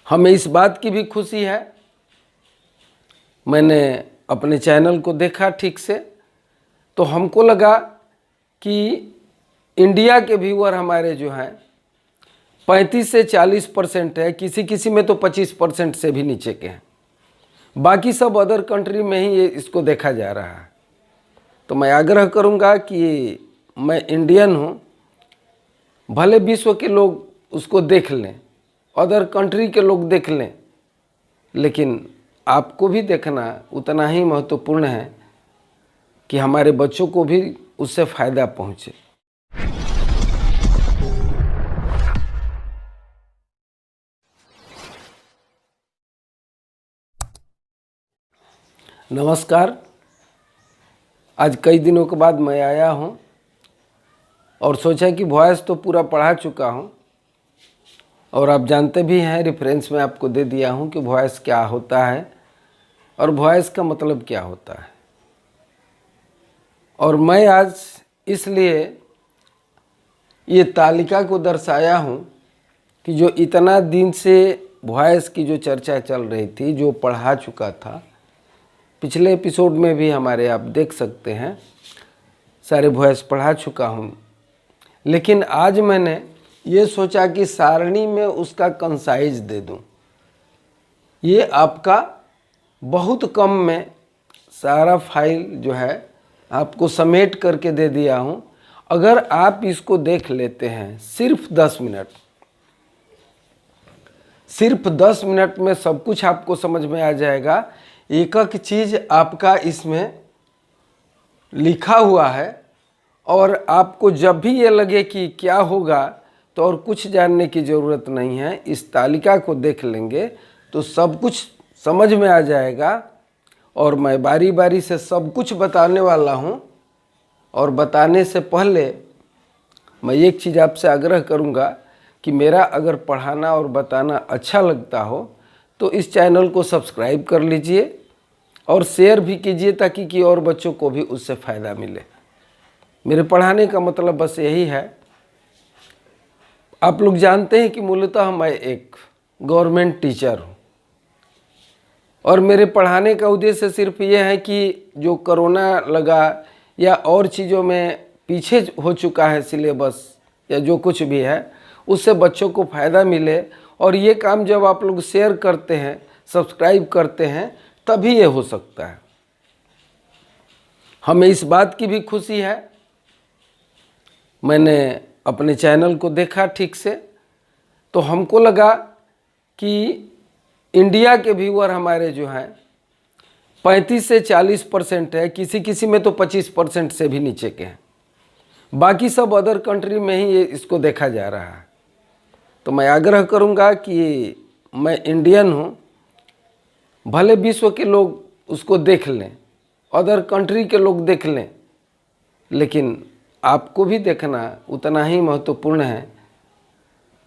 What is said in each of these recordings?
हमें इस बात की भी खुशी है, मैंने अपने चैनल को देखा ठीक से तो हमको लगा कि इंडिया के व्यूअर हमारे जो हैं 35 से 40% है, किसी किसी में तो 25% से भी नीचे के हैं। बाकी सब अदर कंट्री में ही ये इसको देखा जा रहा है। तो मैं आग्रह करूंगा कि मैं इंडियन हूँ, भले विश्व के लोग उसको देख लें, अदर कंट्री के लोग देख लें, लेकिन आपको भी देखना उतना ही महत्वपूर्ण है कि हमारे बच्चों को भी उससे फ़ायदा पहुँचे। नमस्कार, आज कई दिनों के बाद मैं आया हूँ और सोचा कि वॉइस तो पूरा पढ़ा चुका हूँ और आप जानते भी हैं, रेफरेंस में आपको दे दिया हूँ कि वॉइस क्या होता है और वॉइस का मतलब क्या होता है। और मैं आज इसलिए ये तालिका को दर्शाया हूँ कि जो इतना दिन से वॉइस की जो चर्चा चल रही थी, जो पढ़ा चुका था, पिछले एपिसोड में भी हमारे आप देख सकते हैं, सारे वॉइस पढ़ा चुका हूँ। लेकिन आज मैंने ये सोचा कि सारणी में उसका कंसाइज दे दूँ। ये आपका बहुत कम में सारा फाइल जो है आपको समेट करके दे दिया हूँ। अगर आप इसको देख लेते हैं सिर्फ 10 मिनट, सिर्फ 10 मिनट में सब कुछ आपको समझ में आ जाएगा। एक एक चीज़ आपका इसमें लिखा हुआ है और आपको जब भी ये लगे कि क्या होगा तो और कुछ जानने की ज़रूरत नहीं है। इस तालिका को देख लेंगे तो सब कुछ समझ में आ जाएगा और मैं बारी बारी से सब कुछ बताने वाला हूँ। और बताने से पहले मैं एक चीज़ आपसे आग्रह करूँगा कि मेरा अगर पढ़ाना और बताना अच्छा लगता हो तो इस चैनल को सब्सक्राइब कर लीजिए और शेयर भी कीजिए ताकि कि और बच्चों को भी उससे फ़ायदा मिले। मेरे पढ़ाने का मतलब बस यही है। आप लोग जानते हैं कि मूलतः मैं एक गवर्नमेंट टीचर हूँ और मेरे पढ़ाने का उद्देश्य सिर्फ ये है कि जो कोरोना लगा या और चीज़ों में पीछे हो चुका है सिलेबस या जो कुछ भी है, उससे बच्चों को फ़ायदा मिले। और ये काम जब आप लोग शेयर करते हैं, सब्सक्राइब करते हैं, तभी ये हो सकता है। हमें इस बात की भी खुशी है, मैंने अपने चैनल को देखा ठीक से तो हमको लगा कि इंडिया के व्यूअर हमारे जो हैं 35 से 40% है, किसी किसी में तो 25% से भी नीचे के हैं। बाकी सब अदर कंट्री में ही ये इसको देखा जा रहा है। तो मैं आग्रह करूँगा कि मैं इंडियन हूँ, भले विश्व के लोग उसको देख लें, अदर कंट्री के लोग देख लें, लेकिन आपको भी देखना उतना ही महत्वपूर्ण है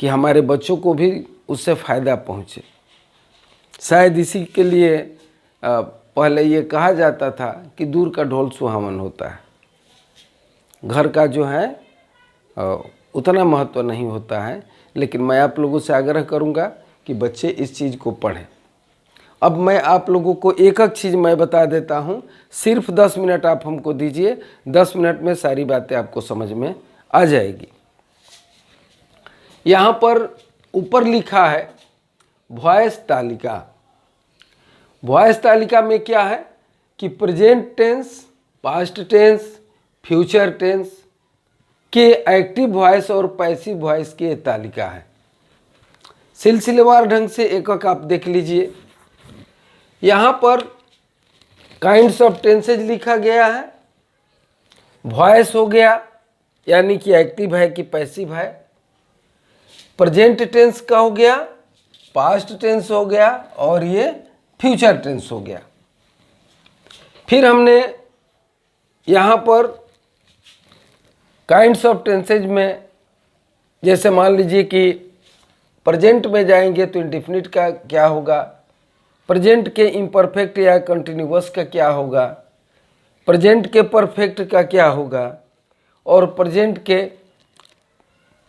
कि हमारे बच्चों को भी उससे फ़ायदा पहुँचे। शायद इसी के लिए पहले ये कहा जाता था कि दूर का ढोल सुहावन होता है, घर का जो है उतना महत्व नहीं होता है। लेकिन मैं आप लोगों से आग्रह करूँगा कि बच्चे इस चीज़ को पढ़ें। अब मैं आप लोगों को एक एक चीज़ मैं बता देता हूँ, सिर्फ 10 मिनट आप हमको दीजिए, 10 मिनट में सारी बातें आपको समझ में आ जाएगी। यहाँ पर ऊपर लिखा है वॉइस तालिका। वॉइस तालिका में क्या है कि present tense, past tense, future tense के एक्टिव वॉइस और पैसिव वॉइस की ये तालिका है। सिलसिलेवार ढंग से एक एक आप देख लीजिए। यहाँ पर काइंड्स ऑफ टेंसेज लिखा गया है, वॉइस हो गया यानी कि एक्टिव है कि पैसिव है, प्रेजेंट टेंस का हो गया, पास्ट टेंस हो गया और ये फ्यूचर टेंस हो गया। फिर हमने यहाँ पर काइंड्स ऑफ टेंसेज में जैसे मान लीजिए कि प्रेजेंट में जाएंगे तो इंडेफिनिट का क्या होगा, प्रेजेंट के इम्परफेक्ट या कंटिन्यूअस का क्या होगा, प्रेजेंट के परफेक्ट का क्या होगा और प्रेजेंट के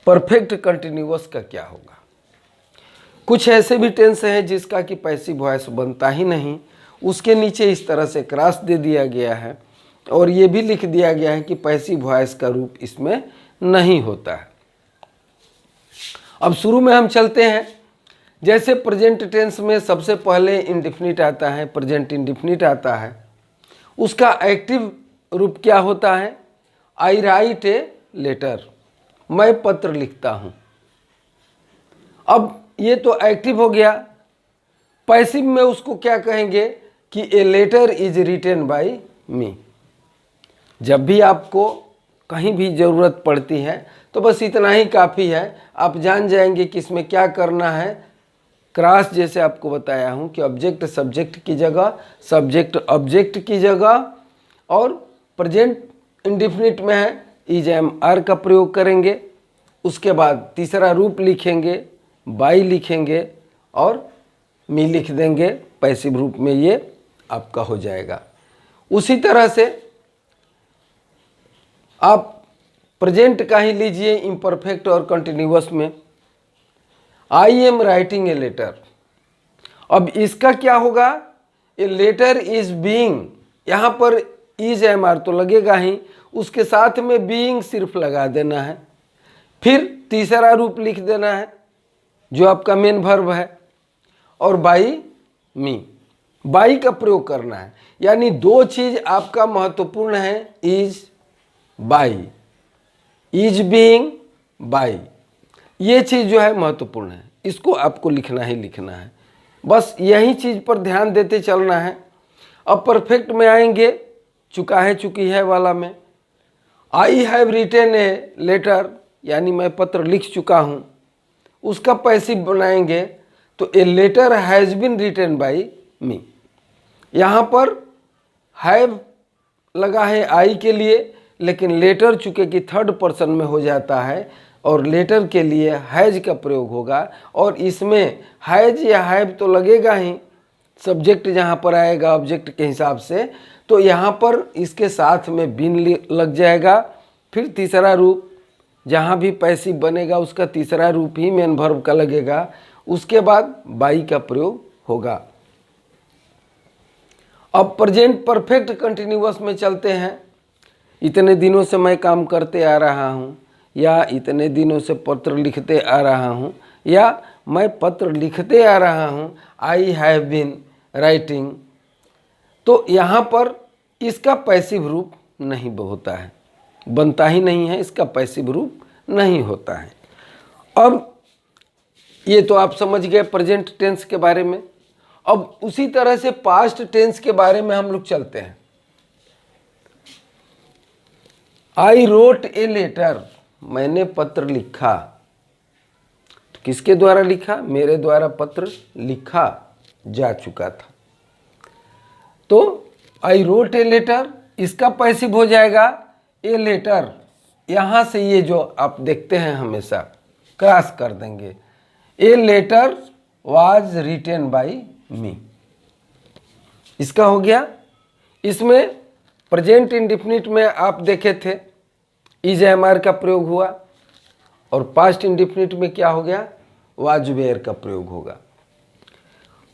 परफेक्ट कंटिन्यूअस का क्या होगा। कुछ ऐसे भी टेंस हैं जिसका कि पैसिव वॉइस बनता ही नहीं, उसके नीचे इस तरह से क्रॉस दे दिया गया है और ये भी लिख दिया गया है कि पैसिव वॉइस का रूप इसमें नहीं होता है। अब शुरू में हम चलते हैं। जैसे प्रेजेंट टेंस में सबसे पहले इंडेफिनिट आता है, प्रेजेंट इंडेफिनिट आता है, उसका एक्टिव रूप क्या होता है? आई राइट ए लेटर, मैं पत्र लिखता हूँ। अब ये तो एक्टिव हो गया। पैसिव में उसको क्या कहेंगे कि a letter is written by me. जब भी आपको कहीं भी ज़रूरत पड़ती है तो बस इतना ही काफ़ी है, आप जान जाएंगे कि इसमें क्या करना है। क्रॉस जैसे आपको बताया हूँ कि ऑब्जेक्ट सब्जेक्ट की जगह, सब्जेक्ट ऑब्जेक्ट की जगह, और प्रेजेंट इंडेफिनिट में है इज एम आर का प्रयोग करेंगे। उसके बाद तीसरा रूप लिखेंगे, बाई लिखेंगे और मी लिख देंगे, पैसिव रूप में ये आपका हो जाएगा। उसी तरह से आप प्रेजेंट का ही लीजिए इम्परफेक्ट और कंटिन्यूअस में, I am writing a letter. अब इसका क्या होगा? ए लेटर इज बीइंग, यहाँ पर इज एम आर तो लगेगा ही, उसके साथ में बीइंग सिर्फ लगा देना है, फिर तीसरा रूप लिख देना है जो आपका मेन वर्ब है, और बाई मी, बाई का प्रयोग करना है। यानी दो चीज आपका महत्वपूर्ण है, is by, is being by, ये चीज़ जो है महत्वपूर्ण है, इसको आपको लिखना ही लिखना है। बस यही चीज़ पर ध्यान देते चलना है। अब परफेक्ट में आएंगे, चुका है चुकी है वाला में, I have written a letter, यानी मैं पत्र लिख चुका हूँ, उसका पैसिव बनाएंगे तो a letter has been written by me. यहाँ पर हैव लगा है आई के लिए, लेकिन लेटर चूँकि कि थर्ड पर्सन में हो जाता है और लेटर के लिए हैज का प्रयोग होगा, और इसमें हैज या हैव तो लगेगा ही, सब्जेक्ट जहाँ पर आएगा ऑब्जेक्ट के हिसाब से, तो यहाँ पर इसके साथ में बीन लग जाएगा। फिर तीसरा रूप जहाँ भी पैसिव बनेगा उसका तीसरा रूप ही मेन वर्ब का लगेगा, उसके बाद बाई का प्रयोग होगा। अब प्रेजेंट परफेक्ट कंटिन्यूअस में चलते हैं। इतने दिनों से मैं काम करते आ रहा हूँ, या इतने दिनों से पत्र लिखते आ रहा हूँ, या मैं पत्र लिखते आ रहा हूँ, आई हैव बीन राइटिंग। तो यहाँ पर इसका पैसिव रूप नहीं होता है, बनता ही नहीं है, इसका पैसिव रूप नहीं होता है। अब ये तो आप समझ गए प्रेजेंट टेंस के बारे में। अब उसी तरह से पास्ट टेंस के बारे में हम लोग चलते हैं। आई रोट ए लेटर, मैंने पत्र लिखा। तो किसके द्वारा लिखा? मेरे द्वारा पत्र लिखा जा चुका था। तो आई रोट ए लेटर, इसका पैसिव हो जाएगा ए लेटर। यहाँ से ये जो आप देखते हैं हमेशा क्रॉस कर देंगे, a letter was written by me, इसका हो गया। इसमें प्रेजेंट इंडेफिनिट में आप देखे थे इज एम आर का प्रयोग हुआ, और पास्ट इंडेफिनिट में क्या हो गया? वाज वेयर का प्रयोग होगा।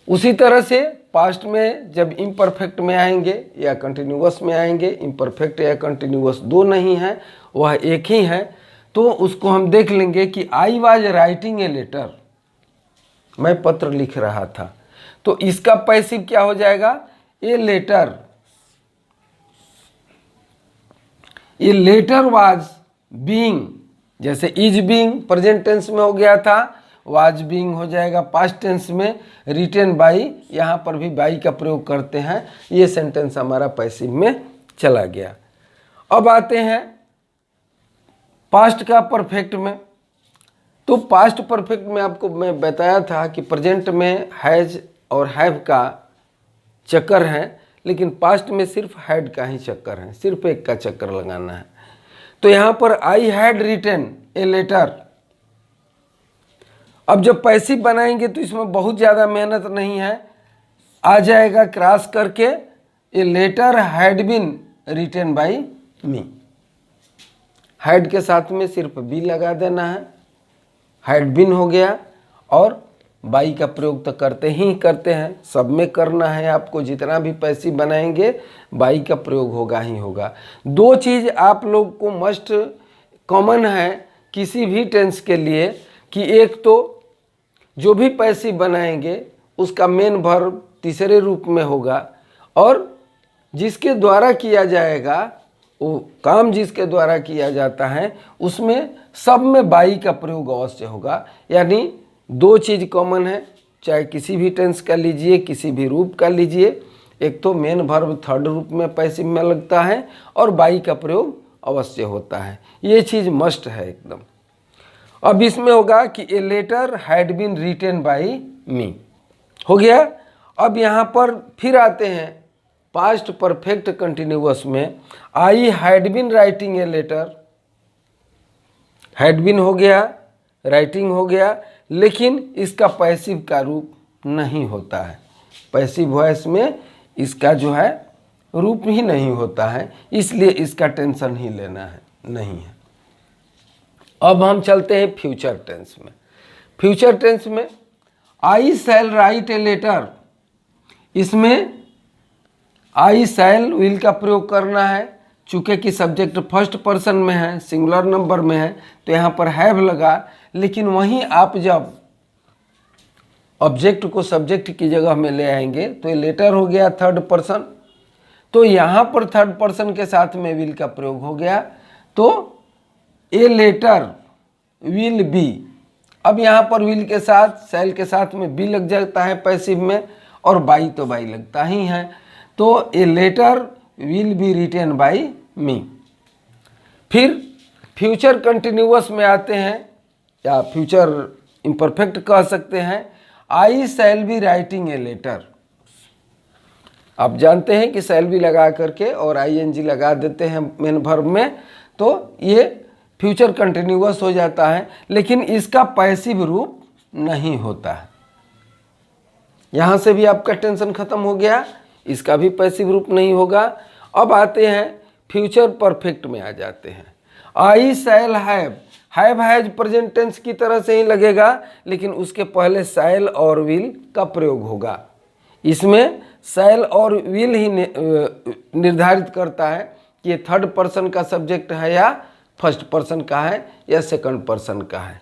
उसी तरह से पास्ट में जब इम्परफेक्ट में आएंगे या कंटिन्यूअस में आएंगे, इम्परफेक्ट या कंटिन्यूअस दो नहीं है, वह एक ही है, तो उसको हम देख लेंगे कि I was writing a letter, मैं पत्र लिख रहा था। तो इसका पैसिव क्या हो जाएगा? A letter, a letter was being, जैसे इज बीइंग प्रेजेंट टेंस में हो गया था, वाज बीइंग हो जाएगा पास्ट टेंस में, रिटन बाई, यहाँ पर भी बाई का प्रयोग करते हैं, ये सेंटेंस हमारा पैसिव में चला गया। अब आते हैं पास्ट का परफेक्ट में। तो पास्ट परफेक्ट में आपको मैं बताया था कि प्रेजेंट में हैज और हैव का चक्कर है, लेकिन पास्ट में सिर्फ हैड का ही चक्कर है, सिर्फ एक का चक्कर लगाना है। तो यहाँ पर I had written a letter. अब जब पैसिव बनाएंगे तो इसमें बहुत ज़्यादा मेहनत नहीं है, आ जाएगा क्रॉस करके a letter had been written by me. Had के साथ में सिर्फ बी लगा देना है, हैड बीन हो गया, और बाई का प्रयोग तो करते ही करते हैं, सब में करना है आपको। जितना भी पैसिव बनाएंगे बाई का प्रयोग होगा ही होगा। दो चीज़ आप लोग को मस्ट कॉमन है किसी भी टेंस के लिए कि एक तो जो भी पैसिव बनाएंगे उसका मेन वर्ब तीसरे रूप में होगा, और जिसके द्वारा किया जाएगा वो काम जिसके द्वारा किया जाता है उसमें सब में बाई का प्रयोग अवश्य होगा। यानी दो चीज़ कॉमन है, चाहे किसी भी टेंस का लीजिए किसी भी रूप का लीजिए, एक तो मेन वर्ब थर्ड रूप में पैसिव में लगता है और बाई का प्रयोग अवश्य होता है। ये चीज़ मस्ट है एकदम। अब इसमें होगा कि a letter had been written by me, हो गया। अब यहाँ पर फिर आते हैं पास्ट परफेक्ट कंटिन्यूअस में, I had been writing a letter, had been हो गया, राइटिंग हो गया, लेकिन इसका पैसिव का रूप नहीं होता है। पैसिव वॉइस में इसका जो है रूप ही नहीं होता है, इसलिए इसका टेंशन ही लेना है नहीं है। अब हम चलते हैं फ्यूचर टेंस में। फ्यूचर टेंस में आई शैल राइट ए लेटर, इसमें आई शैल विल का प्रयोग करना है। चूँकि कि सब्जेक्ट फर्स्ट पर्सन में है, सिंगुलर नंबर में है, तो यहाँ पर हैव लगा, लेकिन वहीं आप जब ऑब्जेक्ट को सब्जेक्ट की जगह में ले आएंगे तो ये लेटर हो गया थर्ड पर्सन, तो यहाँ पर थर्ड पर्सन के साथ में विल का प्रयोग हो गया, तो ए लेटर विल बी। अब यहाँ पर विल के साथ शैल के साथ में बी लग जाता है पैसिव में, और बाई तो बाई लगता ही है, तो a letter will be written by me. फिर फ्यूचर कंटिन्यूअस में आते हैं, या फ्यूचर इम्परफेक्ट कह सकते हैं, I shall be writing a letter. आप जानते हैं कि शैल बी लगा करके और आईएनजी लगा देते हैं मेन वर्ब में, तो ये फ्यूचर कंटिन्यूअस हो जाता है, लेकिन इसका पैसिव रूप नहीं होता है। यहाँ से भी आपका टेंशन खत्म हो गया, इसका भी पैसिव रूप नहीं होगा। अब आते हैं फ्यूचर परफेक्ट में आ जाते हैं। I shall have has present tense की तरह से ही लगेगा, लेकिन उसके पहले शैल और विल का प्रयोग होगा। इसमें शैल और विल ही निर्धारित करता है कि ये थर्ड पर्सन का सब्जेक्ट है या फर्स्ट पर्सन का है या सेकंड पर्सन का है।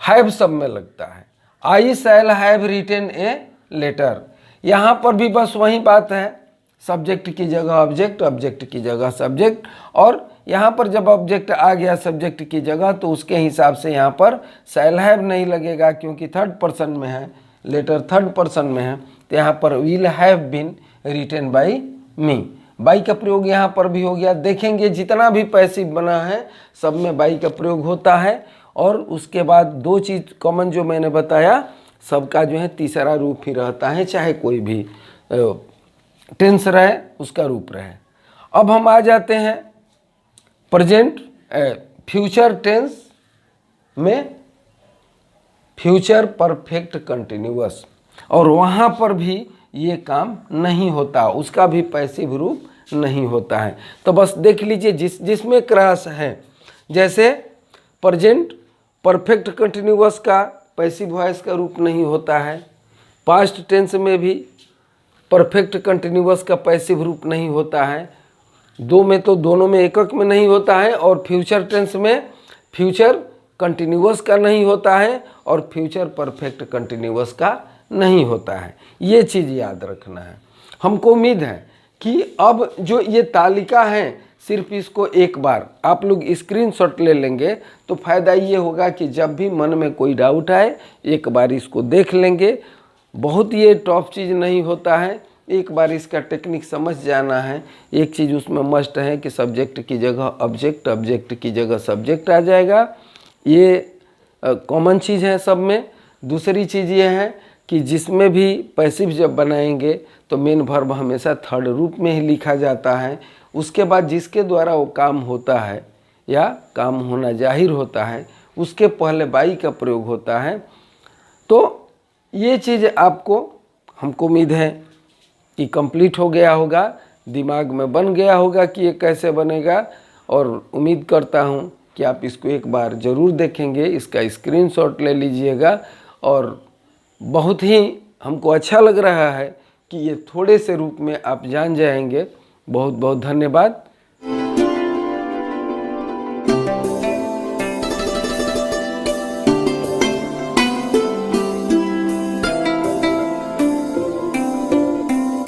हैव सब में लगता है। I shall have written a letter, यहाँ पर भी बस वही बात है, सब्जेक्ट की जगह ऑब्जेक्ट, ऑब्जेक्ट की जगह सब्जेक्ट, और यहाँ पर जब ऑब्जेक्ट आ गया सब्जेक्ट की जगह तो उसके हिसाब से यहाँ पर शैल हैव नहीं लगेगा, क्योंकि थर्ड पर्सन में है, लेटर थर्ड पर्सन में है, तो यहाँ पर will have been written by me. By का प्रयोग यहाँ पर भी हो गया। देखेंगे जितना भी पैसिव बना है सब में बाई का प्रयोग होता है। और उसके बाद दो चीज़ कॉमन जो मैंने बताया, सबका जो है तीसरा रूप ही रहता है, चाहे कोई भी टेंस रहे उसका रूप रहे। अब हम आ जाते हैं प्रेजेंट फ्यूचर टेंस में, फ्यूचर परफेक्ट कंटिन्यूअस, और वहाँ पर भी ये काम नहीं होता, उसका भी पैसिव रूप नहीं होता है। तो बस देख लीजिए जिसमें क्रॉस है, जैसे प्रेजेंट परफेक्ट कंटिन्यूअस का पैसिव वॉइस का रूप नहीं होता है, पास्ट टेंस में भी परफेक्ट कंटिन्यूअस का पैसिव रूप नहीं होता है, दो में तो दोनों में एकक में नहीं होता है, और फ्यूचर टेंस में फ्यूचर कंटिन्यूअस का नहीं होता है और फ्यूचर परफेक्ट कंटिन्यूअस का नहीं होता है। ये चीज़ याद रखना है। हमको उम्मीद है कि अब जो ये तालिका है, सिर्फ इसको एक बार आप लोग स्क्रीनशॉट ले लेंगे तो फ़ायदा ये होगा कि जब भी मन में कोई डाउट आए एक बार इसको देख लेंगे। बहुत ये टफ चीज़ नहीं होता है, एक बार इसका टेक्निक समझ जाना है। एक चीज़ उसमें मस्ट है कि सब्जेक्ट की जगह ऑब्जेक्ट, ऑब्जेक्ट की जगह सब्जेक्ट आ जाएगा, ये कॉमन चीज़ है सब में। दूसरी चीज़ ये है कि जिसमें भी पैसिव जब बनाएंगे तो मेन वर्ब हमेशा थर्ड रूप में ही लिखा जाता है। उसके बाद जिसके द्वारा वो काम होता है या काम होना जाहिर होता है उसके पहले बाई का प्रयोग होता है। तो ये चीज़ आपको, हमको उम्मीद है कि कंप्लीट हो गया होगा, दिमाग में बन गया होगा कि ये कैसे बनेगा, और उम्मीद करता हूँ कि आप इसको एक बार ज़रूर देखेंगे। इसका स्क्रीनशॉट ले लीजिएगा और बहुत ही हमको अच्छा लग रहा है कि ये थोड़े से रूप में आप जान जाएंगे। बहुत बहुत धन्यवाद।